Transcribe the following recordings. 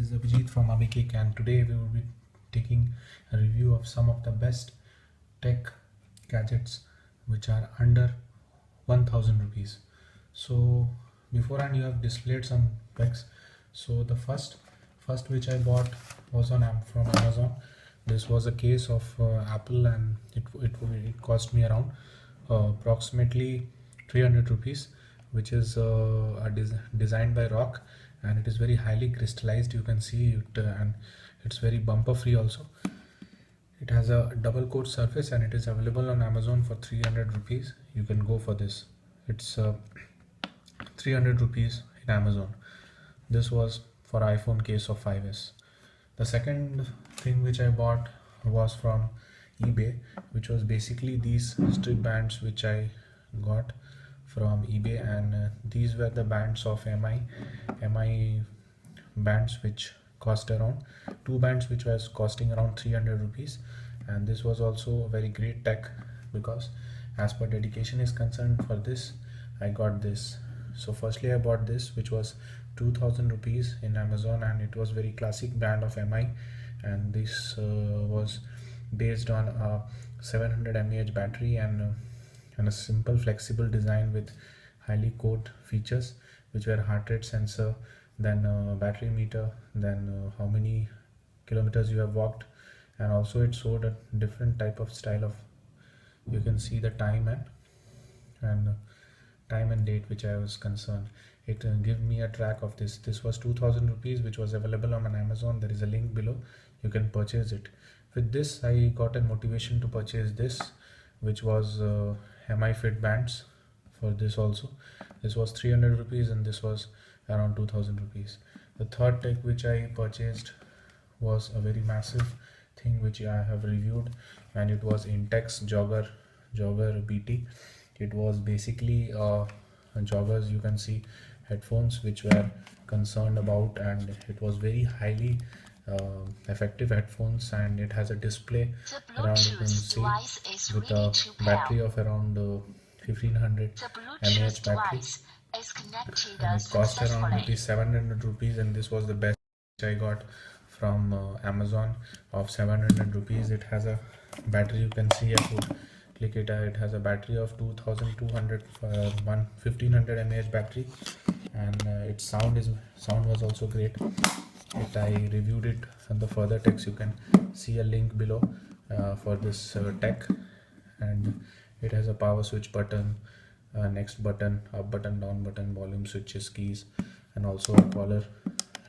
is Abhijit from Amikik, and today we will be taking a review of some of the best tech gadgets which are under 1000 rupees. So beforehand you have displayed some specs. So the first which I bought was from Amazon. This was a case of Apple, and it cost me around approximately 300 rupees, which is designed by Rock, and it is very highly crystallized. You can see it, and it's very bumper free also. It has a double coat surface, and it is available on Amazon for 300 rupees. You can go for this. It's 300 rupees in Amazon. This was for iPhone case of 5s. The second thing which I bought was from eBay, which was basically these strip bands which I got from eBay, and these were the bands of MI bands, which cost around two bands which was costing around 300 rupees. And this was also a very great tech, because as per dedication is concerned, for this I got this. So firstly I bought this, which was 2000 rupees in Amazon, and it was very classic band of MI, and this was based on a 700 mAh battery and a simple flexible design with highly code features, which were heart rate sensor, then battery meter, then how many kilometers you have walked, and also it showed a different type of style of, you can see the time and date which I was concerned. It give me a track of this. This was 2000 rupees, which was available on Amazon. There is a link below, you can purchase it. With this I got a motivation to purchase this, which was MI Fit bands. For this also, this was 300 rupees, and this was around 2000 rupees. The third tech which I purchased was a very massive thing which I have reviewed, and it was Intex Jogger BT. It was basically joggers, you can see, headphones which were concerned about, and it was very highly effective headphones, and it has a display around, you can see, with a battery of around 1500 mAh battery, and it cost around 700 rupees, and this was the best I got from Amazon of 700 rupees. It has a battery, you can see, I would click it. It has a battery of 2200 1500 mAh battery, and its sound was also great. I reviewed it, and the further text you can see a link below for this tech. And it has a power switch button, next button, up button, down button, volume switches, keys, and also a caller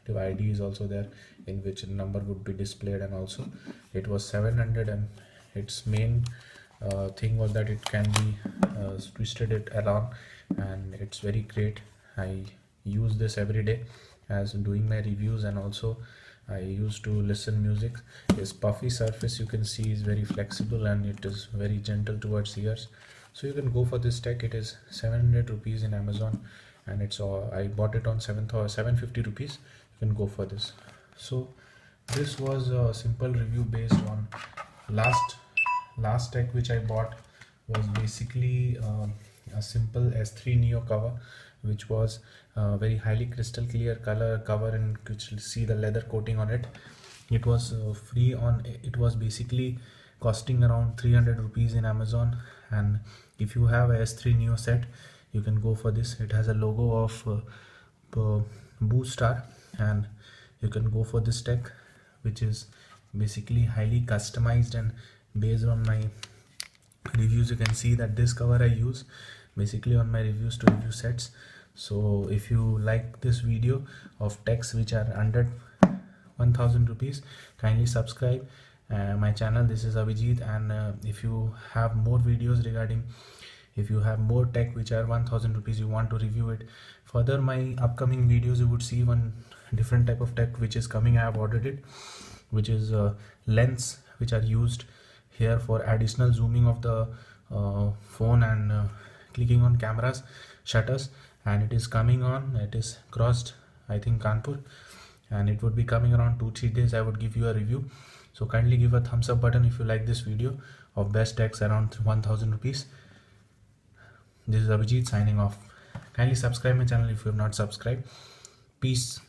ID is also there, in which a number would be displayed. And also it was 700, and its main thing was that it can be twisted it around, and it's very great. I use this every day as doing my reviews, and also I used to listen music. This puffy surface, you can see, is very flexible, and it is very gentle towards ears. So you can go for this tech. It is 700 rupees in Amazon, and it's I bought it on 750 rupees. You can go for this. So this was a simple review based on last tech which I bought was basically a simple S3 Neo cover, which was very highly crystal clear color cover, and which you see the leather coating on it. It was free on, it was basically costing around 300 rupees in Amazon, and if you have a S3 Neo set, you can go for this. It has a logo of Boost Star, and you can go for this tech, which is basically highly customized, and based on my reviews you can see that this cover I use basically on my reviews to review sets. So if you like this video of techs which are under 1000 rupees, kindly subscribe my channel. This is Abhijit, and if you have more videos regarding, if you have more tech which are 1000 rupees, you want to review it further, my upcoming videos, you would see one different type of tech which is coming. I have ordered it, which is lens which are used here for additional zooming of the phone, and clicking on cameras shutters, and it is coming on, it is crossed, I think, Kanpur, and it would be coming around 2-3 days. I would give you a review. So kindly give a thumbs up button if you like this video of best techs around 1000 rupees. This is Abhijit signing off. Kindly subscribe my channel if you have not subscribed. Peace.